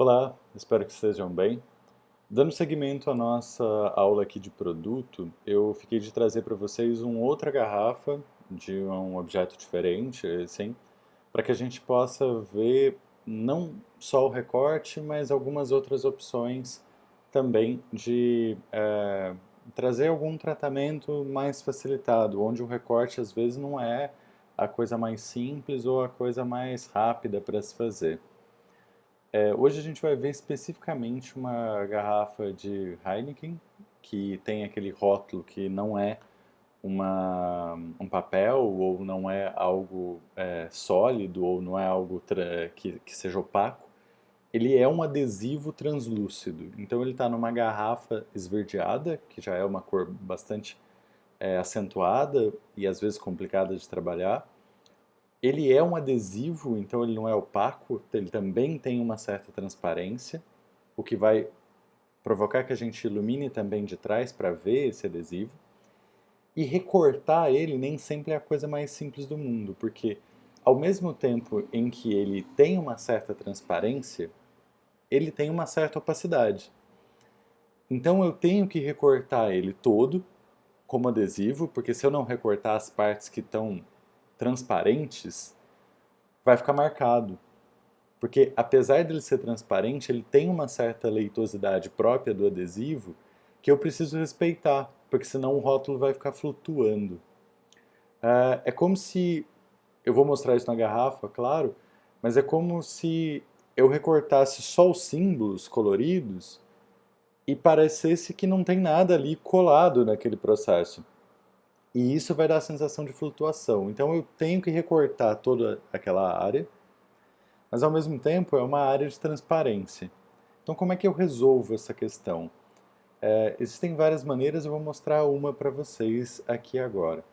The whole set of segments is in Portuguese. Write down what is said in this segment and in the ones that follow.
Olá, espero que estejam bem. Dando seguimento à nossa aula aqui de produto, eu fiquei de trazer para vocês uma outra garrafa de um objeto diferente, assim, para que a gente possa ver não só o recorte, mas algumas outras opções também de trazer algum tratamento mais facilitado, onde o recorte às vezes não é a coisa mais simples ou a coisa mais rápida para se fazer. Hoje a gente vai ver especificamente uma garrafa de Heineken, que tem aquele rótulo que não é um papel, ou não é algo sólido, ou não é algo que seja opaco. Ele é um adesivo translúcido. Então ele está numa garrafa esverdeada, que já é uma cor bastante acentuada e às vezes complicada de trabalhar. Ele é um adesivo, então ele não é opaco, ele também tem uma certa transparência, o que vai provocar que a gente ilumine também de trás para ver esse adesivo. E recortar ele nem sempre é a coisa mais simples do mundo, porque ao mesmo tempo em que ele tem uma certa transparência, ele tem uma certa opacidade. Então eu tenho que recortar ele todo como adesivo, porque se eu não recortar as partes que estão transparentes, vai ficar marcado. Porque apesar dele ser transparente, ele tem uma certa leitosidade própria do adesivo que eu preciso respeitar, porque senão o rótulo vai ficar flutuando. É como se, eu vou mostrar isso na garrafa, claro, mas é como se eu recortasse só os símbolos coloridos e parecesse que não tem nada ali colado naquele processo. E isso vai dar a sensação de flutuação. Então eu tenho que recortar toda aquela área, mas ao mesmo tempo é uma área de transparência. Então, como é que eu resolvo essa questão? Existem várias maneiras, eu vou mostrar uma para vocês aqui agora.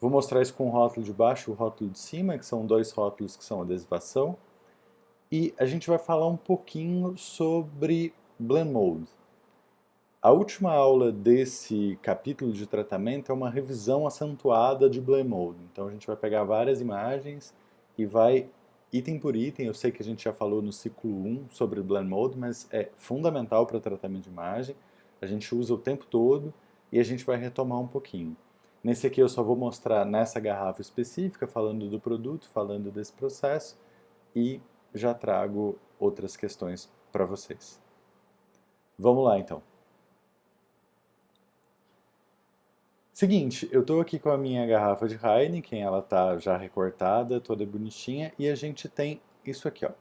Vou mostrar isso com o rótulo de baixo e o rótulo de cima, que são dois rótulos que são adesivação. E a gente vai falar um pouquinho sobre Blend Mode. A última aula desse capítulo de tratamento é uma revisão acentuada de Blend Mode. Então a gente vai pegar várias imagens e vai item por item. Eu sei que a gente já falou no ciclo 1 sobre Blend Mode, mas é fundamental para tratamento de imagem. A gente usa o tempo todo e a gente vai retomar um pouquinho. Nesse aqui eu só vou mostrar nessa garrafa específica, falando do produto, falando desse processo, e já trago outras questões para vocês. Vamos lá então. Seguinte, eu estou aqui com a minha garrafa de Heineken, ela está já recortada, toda bonitinha, e a gente tem isso aqui, ó.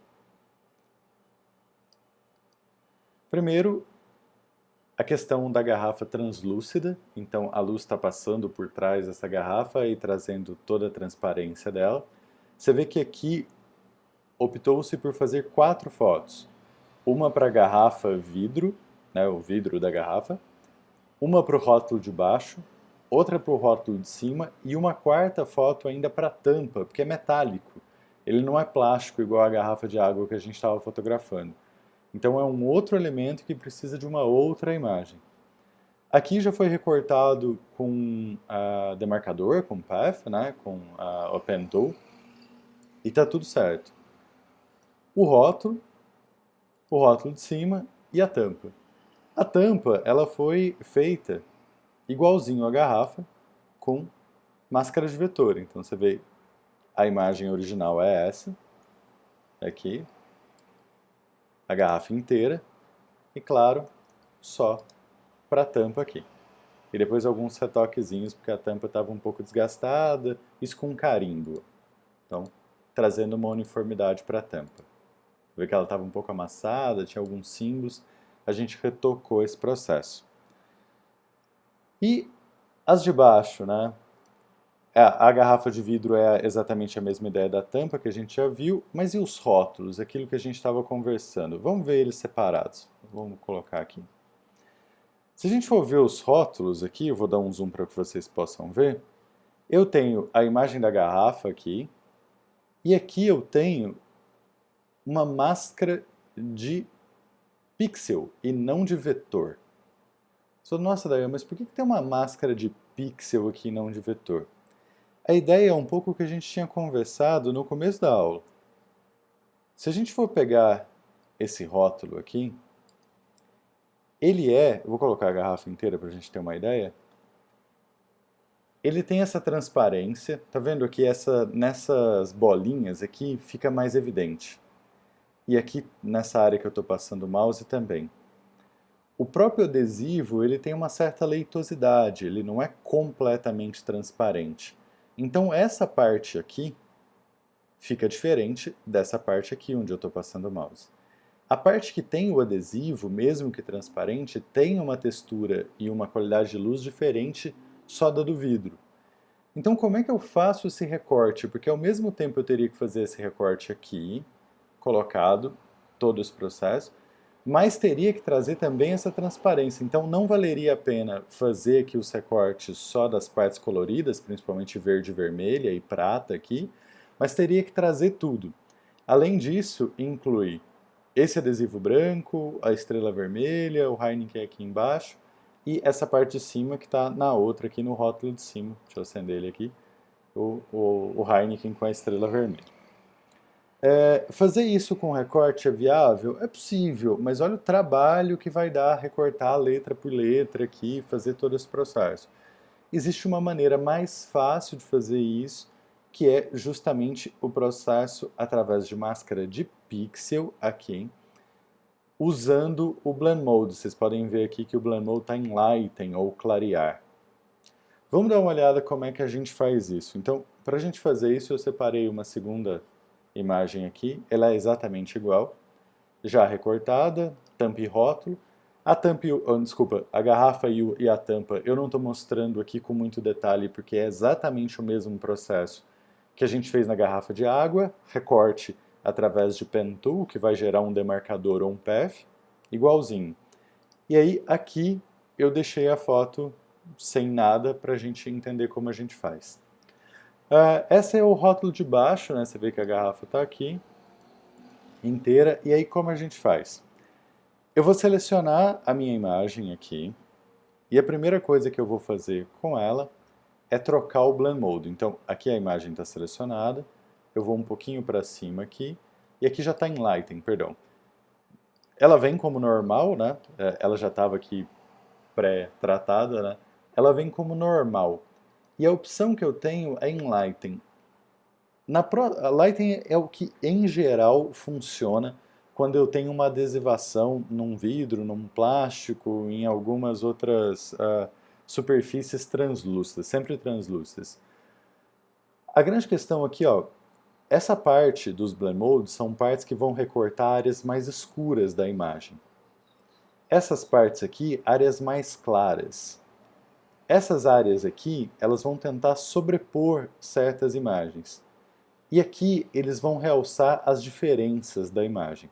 Primeiro, a questão da garrafa translúcida, então a luz está passando por trás dessa garrafa e trazendo toda a transparência dela. Você vê que aqui optou-se por fazer 4 fotos. Uma para a garrafa vidro, né, o vidro da garrafa, uma para o rótulo de baixo, outra para o rótulo de cima e uma quarta foto ainda para a tampa, porque é metálico. Ele não é plástico igual a garrafa de água que a gente estava fotografando. Então é um outro elemento que precisa de uma outra imagem. Aqui já foi recortado com demarcador, com Path, né, com a Pen Tool, e está tudo certo. O rótulo de cima e a tampa. A tampa ela foi feita igualzinho à garrafa, com máscara de vetor. Então você vê, a imagem original é essa, aqui, a garrafa inteira, e claro, só para a tampa aqui. E depois alguns retoquezinhos, porque a tampa estava um pouco desgastada, isso com carimbo. Então, trazendo uma uniformidade para a tampa. Vê que ela estava um pouco amassada, tinha alguns símbolos, a gente retocou esse processo. E as de baixo, né? A garrafa de vidro é exatamente a mesma ideia da tampa que a gente já viu, mas e os rótulos, aquilo que a gente estava conversando? Vamos ver eles separados. Vamos colocar aqui. Se a gente for ver os rótulos aqui, eu vou dar um zoom para que vocês possam ver. Eu tenho a imagem da garrafa aqui, e aqui eu tenho uma máscara de pixel e não de vetor. Nossa, Dayan, mas por que tem uma máscara de pixel aqui e não de vetor? A ideia é um pouco o que a gente tinha conversado no começo da aula. Se a gente for pegar esse rótulo aqui, eu vou colocar a garrafa inteira para a gente ter uma ideia, ele tem essa transparência, tá vendo aqui nessas bolinhas aqui fica mais evidente. E aqui nessa área que eu estou passando o mouse também. O próprio adesivo ele tem uma certa leitosidade, ele não é completamente transparente. Então essa parte aqui fica diferente dessa parte aqui onde eu estou passando o mouse. A parte que tem o adesivo, mesmo que transparente, tem uma textura e uma qualidade de luz diferente só da do vidro. Então como é que eu faço esse recorte? Porque ao mesmo tempo eu teria que fazer esse recorte aqui, colocado, todo esse processo, mas teria que trazer também essa transparência. Então não valeria a pena fazer aqui os recortes só das partes coloridas, principalmente verde, vermelha e prata aqui, mas teria que trazer tudo. Além disso, inclui esse adesivo branco, a estrela vermelha, o Heineken aqui embaixo, e essa parte de cima que está na outra aqui no rótulo de cima. Deixa eu acender ele aqui. O Heineken com a estrela vermelha. Fazer isso com recorte é viável? É possível, mas olha o trabalho que vai dar recortar letra por letra aqui, fazer todo esse processo. Existe uma maneira mais fácil de fazer isso, que é justamente o processo através de máscara de pixel aqui, usando o Blend Mode. Vocês podem ver aqui que o Blend Mode está em Lighten ou clarear. Vamos dar uma olhada como é que a gente faz isso. Então, para a gente fazer isso, eu separei uma segunda imagem aqui, ela é exatamente igual, já recortada, tampa e rótulo. A tampa, desculpa, a garrafa e a tampa eu não estou mostrando aqui com muito detalhe porque é exatamente o mesmo processo que a gente fez na garrafa de água, recorte através de Pen Tool, que vai gerar um demarcador ou um path, igualzinho. E aí aqui eu deixei a foto sem nada para a gente entender como a gente faz. Esse é o rótulo de baixo, né? Você vê que a garrafa está aqui, inteira. E aí como a gente faz? Eu vou selecionar a minha imagem aqui, e a primeira coisa que eu vou fazer com ela é trocar o Blend Mode. Então aqui a imagem está selecionada, eu vou um pouquinho para cima aqui, e aqui já está em Lighten, perdão. Ela vem como normal, né? Ela já estava aqui pré-tratada, né? Ela vem como normal. E a opção que eu tenho é em Lighten. A Lighten é o que, em geral, funciona quando eu tenho uma adesivação num vidro, num plástico, em algumas outras superfícies translúcidas, sempre translúcidas. A grande questão aqui, ó, essa parte dos Blend Modes são partes que vão recortar áreas mais escuras da imagem. Essas partes aqui, áreas mais claras. Essas áreas aqui, elas vão tentar sobrepor certas imagens. E aqui eles vão realçar as diferenças da imagem.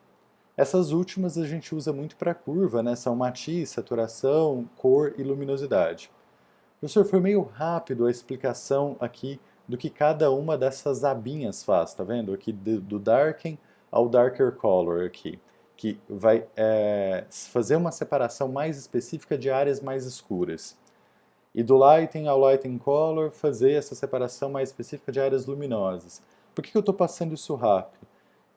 Essas últimas a gente usa muito para curva, né? São matiz, saturação, cor e luminosidade. Professor, foi meio rápido a explicação aqui do que cada uma dessas abinhas faz, tá vendo? Aqui do Darken ao Darker Color aqui, que vai fazer uma separação mais específica de áreas mais escuras. E do Lighten ao Lighten Color, fazer essa separação mais específica de áreas luminosas. Por que eu estou passando isso rápido?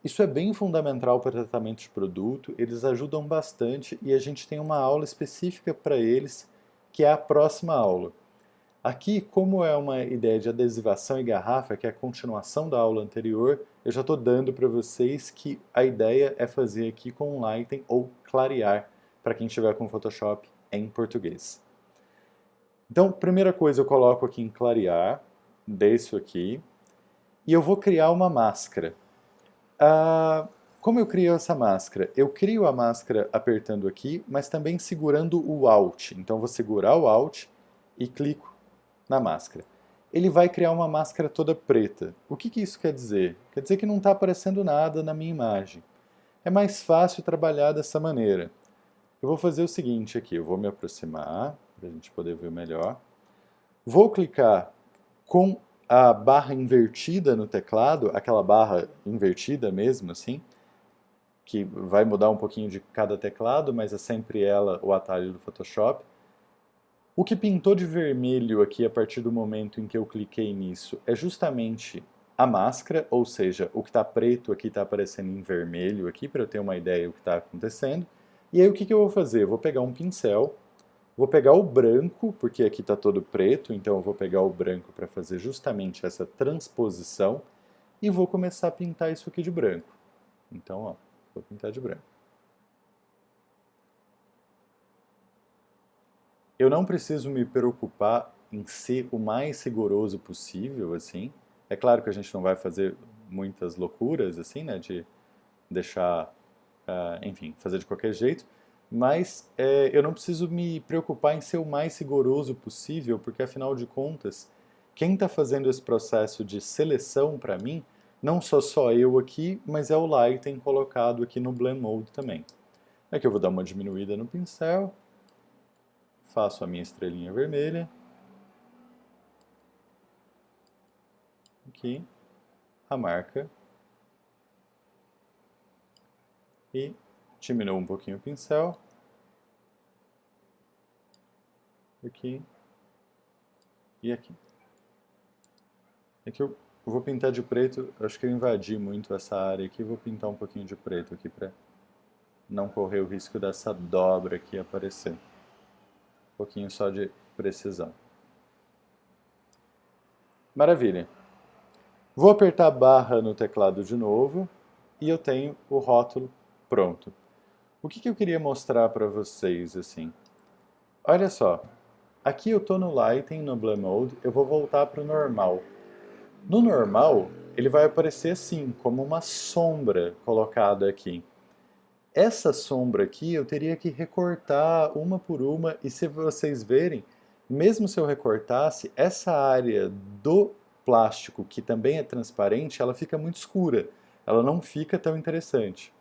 Isso é bem fundamental para tratamento de produto, eles ajudam bastante e a gente tem uma aula específica para eles, que é a próxima aula. Aqui, como é uma ideia de adesivação e garrafa, que é a continuação da aula anterior, eu já estou dando para vocês que a ideia é fazer aqui com Lighten ou clarear, para quem estiver com Photoshop em português. Então, primeira coisa, eu coloco aqui em clarear, desço aqui, e eu vou criar uma máscara. Como eu crio essa máscara? Eu crio a máscara apertando aqui, mas também segurando o Alt. Então, eu vou segurar o Alt e clico na máscara. Ele vai criar uma máscara toda preta. O que isso quer dizer? Quer dizer que não está aparecendo nada na minha imagem. É mais fácil trabalhar dessa maneira. Eu vou fazer o seguinte aqui, eu vou me aproximar, para a gente poder ver melhor. Vou clicar com a barra invertida no teclado, aquela barra invertida mesmo, assim, que vai mudar um pouquinho de cada teclado, mas é sempre ela o atalho do Photoshop. O que pintou de vermelho aqui a partir do momento em que eu cliquei nisso é justamente a máscara, ou seja, o que está preto aqui está aparecendo em vermelho aqui, para eu ter uma ideia do que está acontecendo. E aí o que eu vou fazer? Eu vou pegar um pincel, vou pegar o branco, porque aqui está todo preto, então eu vou pegar o branco para fazer justamente essa transposição, e vou começar a pintar isso aqui de branco. Então, ó, vou pintar de branco. Eu não preciso me preocupar em ser o mais rigoroso possível, assim. É claro que a gente não vai fazer muitas loucuras, assim, né, de deixar, enfim, fazer de qualquer jeito, mas eu não preciso me preocupar em ser o mais rigoroso possível, porque afinal de contas, quem está fazendo esse processo de seleção para mim, não sou só eu aqui, mas é o Lighten colocado aqui no Blend Mode também. Aqui eu vou dar uma diminuída no pincel, faço a minha estrelinha vermelha, aqui, a marca, e diminuo um pouquinho o pincel, aqui e aqui. Aqui eu vou pintar de preto, acho que eu invadi muito essa área aqui, vou pintar um pouquinho de preto aqui para não correr o risco dessa dobra aqui aparecer. Um pouquinho só de precisão. Maravilha. Vou apertar barra no teclado de novo e eu tenho o rótulo pronto. O que eu queria mostrar para vocês assim? Olha só, aqui eu estou no Lighten, no Blend Mode, eu vou voltar para o normal. No normal, ele vai aparecer assim, como uma sombra colocada aqui. Essa sombra aqui eu teria que recortar uma por uma, e se vocês verem, mesmo se eu recortasse, essa área do plástico, que também é transparente, ela fica muito escura, ela não fica tão interessante.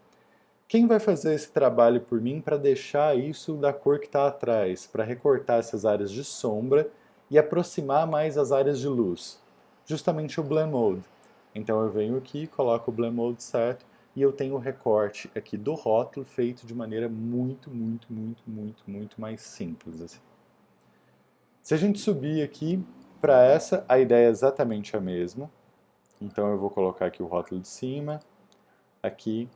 Quem vai fazer esse trabalho por mim para deixar isso da cor que está atrás, para recortar essas áreas de sombra e aproximar mais as áreas de luz? Justamente o Blend Mode. Então eu venho aqui, coloco o Blend Mode certo, e eu tenho o recorte aqui do rótulo feito de maneira muito mais simples. Assim. Se a gente subir aqui para essa, a ideia é exatamente a mesma. Então eu vou colocar aqui o rótulo de cima, aqui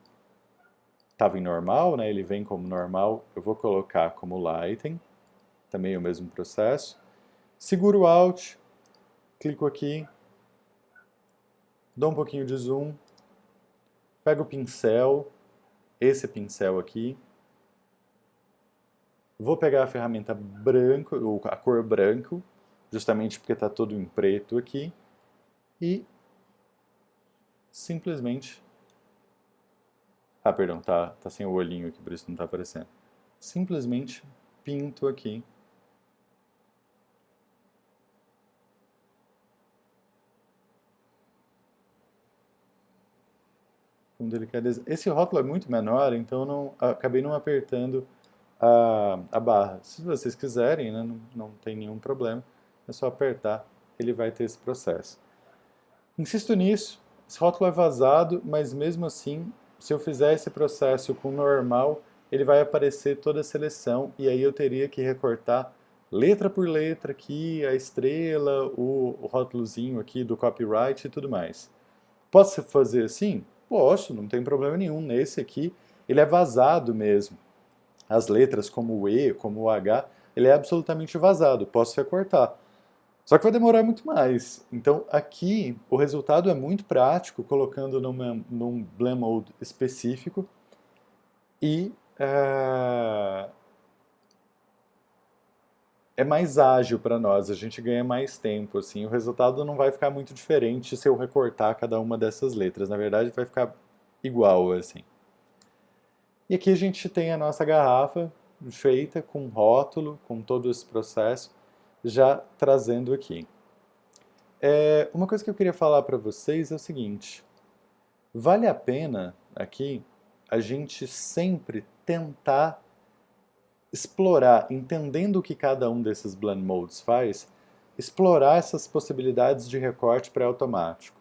estava em normal, né? Ele vem como normal, eu vou colocar como Lighten, também o mesmo processo. Seguro o Alt, clico aqui, dou um pouquinho de zoom, pego o pincel, esse pincel aqui, vou pegar a ferramenta branco, ou a cor branco, justamente porque está todo em preto aqui, e simplesmente... Ah, perdão, tá sem o olhinho aqui, por isso não está aparecendo. Simplesmente pinto aqui com delicadeza. Esse rótulo é muito menor, então eu acabei não apertando a barra. Se vocês quiserem, né, não tem nenhum problema, é só apertar, ele vai ter esse processo. Insisto nisso, esse rótulo é vazado, mas mesmo assim, se eu fizer esse processo com normal, ele vai aparecer toda a seleção e aí eu teria que recortar letra por letra aqui, a estrela, o rótulozinho aqui do copyright e tudo mais. Posso fazer assim? Posso, não tem problema nenhum. Nesse aqui, ele é vazado mesmo. As letras como o E, como o H, ele é absolutamente vazado, posso recortar. Só que vai demorar muito mais. Então aqui o resultado é muito prático, colocando num Blend Mode específico e é mais ágil para nós, a gente ganha mais tempo. Assim, o resultado não vai ficar muito diferente se eu recortar cada uma dessas letras. Na verdade vai ficar igual assim. E aqui a gente tem a nossa garrafa feita com rótulo, com todo esse processo, já trazendo aqui. Uma coisa que eu queria falar para vocês é o seguinte, vale a pena aqui a gente sempre tentar explorar, entendendo o que cada um desses blend modes faz, explorar essas possibilidades de recorte pré-automático.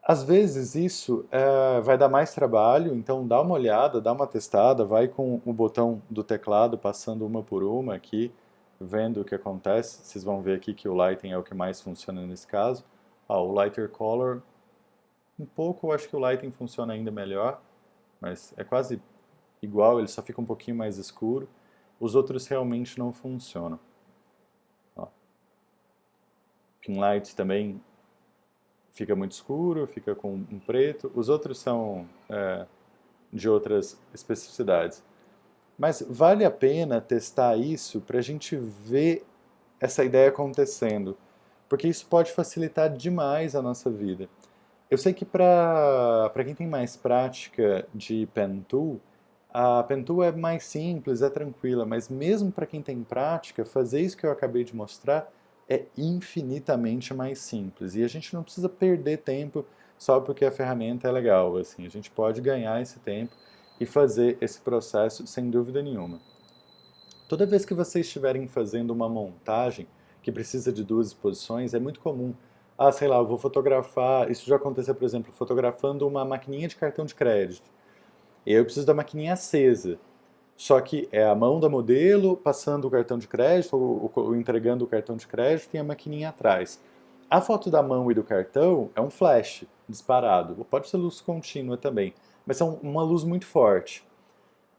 Às vezes isso vai dar mais trabalho, então dá uma olhada, dá uma testada, vai com o botão do teclado passando uma por uma aqui, vendo o que acontece. Vocês vão ver aqui que o Lighten é o que mais funciona nesse caso. O Lighter Color, um pouco eu acho que o Lighting funciona ainda melhor, mas é quase igual, ele só fica um pouquinho mais escuro. Os outros realmente não funcionam. Ó. Pinlight também fica muito escuro, fica com um preto. Os outros são de outras especificidades. Mas vale a pena testar isso para a gente ver essa ideia acontecendo, porque isso pode facilitar demais a nossa vida. Eu sei que para quem tem mais prática de Pen Tool, a Pen Tool é mais simples, é tranquila, mas mesmo para quem tem prática, fazer isso que eu acabei de mostrar é infinitamente mais simples. E a gente não precisa perder tempo só porque a ferramenta é legal. Assim, a gente pode ganhar esse tempo e fazer esse processo sem dúvida nenhuma. Toda vez que vocês estiverem fazendo uma montagem que precisa de duas exposições, é muito comum. Ah, sei lá, eu vou fotografar. Isso já aconteceu, por exemplo, fotografando uma maquininha de cartão de crédito. E eu preciso da maquininha acesa. Só que é a mão da modelo passando o cartão de crédito, ou entregando o cartão de crédito, e a maquininha atrás. A foto da mão e do cartão é um flash disparado. Pode ser luz contínua também, mas é uma luz muito forte.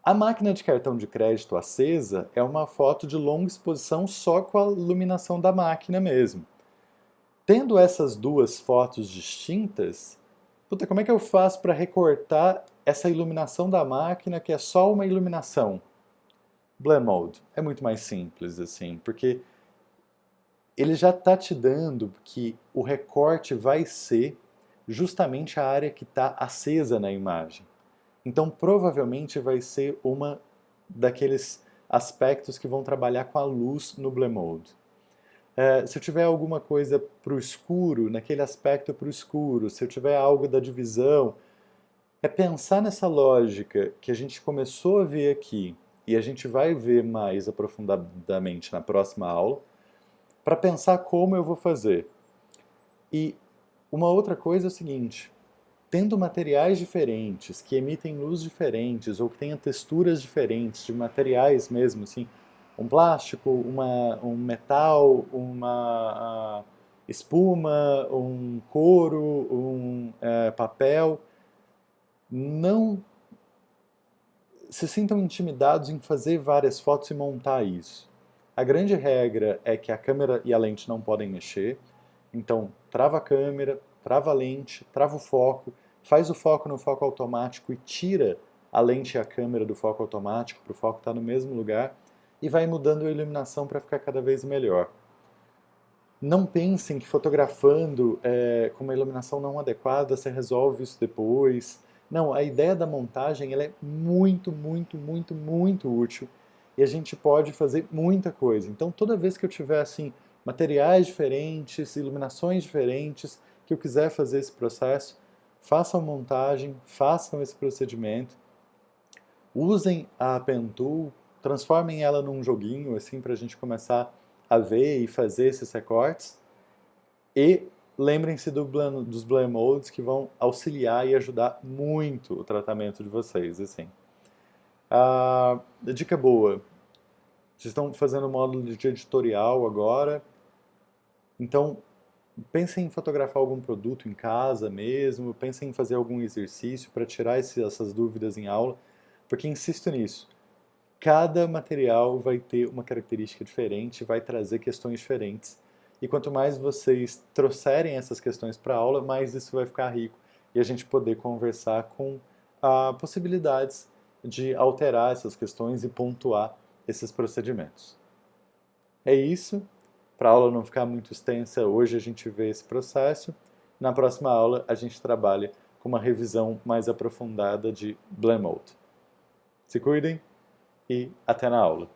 A máquina de cartão de crédito acesa é uma foto de longa exposição só com a iluminação da máquina mesmo. Tendo essas duas fotos distintas, puta, como é que eu faço para recortar essa iluminação da máquina que é só uma iluminação? Blend Mode é muito mais simples assim, porque ele já está te dando que o recorte vai ser justamente a área que está acesa na imagem. Então, provavelmente vai ser uma daqueles aspectos que vão trabalhar com a luz no Blend Mode. Se eu tiver alguma coisa para o escuro, naquele aspecto para o escuro, se eu tiver algo da divisão, é pensar nessa lógica que a gente começou a ver aqui e a gente vai ver mais aprofundadamente na próxima aula, para pensar como eu vou fazer. E uma outra coisa é o seguinte: tendo materiais diferentes, que emitem luz diferentes, ou que tenham texturas diferentes, de materiais mesmo, assim, um plástico, um metal, uma espuma, um couro, um papel, não se sintam intimidados em fazer várias fotos e montar isso. A grande regra é que a câmera e a lente não podem mexer, então trava a câmera, trava a lente, trava o foco, faz o foco no foco automático e tira a lente e a câmera do foco automático para o foco estar no mesmo lugar e vai mudando a iluminação para ficar cada vez melhor. Não pensem que fotografando com uma iluminação não adequada você resolve isso depois. Não, a ideia da montagem ela é muito, muito, muito, muito útil e a gente pode fazer muita coisa. Então, toda vez que eu tiver assim materiais diferentes, iluminações diferentes, que eu quiser fazer esse processo, façam montagem, façam esse procedimento, usem a Pen Tool, transformem ela num joguinho assim para a gente começar a ver e fazer esses recortes. E lembrem-se dos Blend Modes que vão auxiliar e ajudar muito o tratamento de vocês. Assim. A dica boa: vocês estão fazendo o módulo de editorial agora, então pensem em fotografar algum produto em casa mesmo, pensem em fazer algum exercício para tirar essas dúvidas em aula, porque insisto nisso. Cada material vai ter uma característica diferente, vai trazer questões diferentes. E quanto mais vocês trouxerem essas questões para a aula, mais isso vai ficar rico e a gente poder conversar com possibilidades de alterar essas questões e pontuar esses procedimentos. É isso. Para a aula não ficar muito extensa, hoje a gente vê esse processo. Na próxima aula a gente trabalha com uma revisão mais aprofundada de Blend Mode. Se cuidem! E até na aula.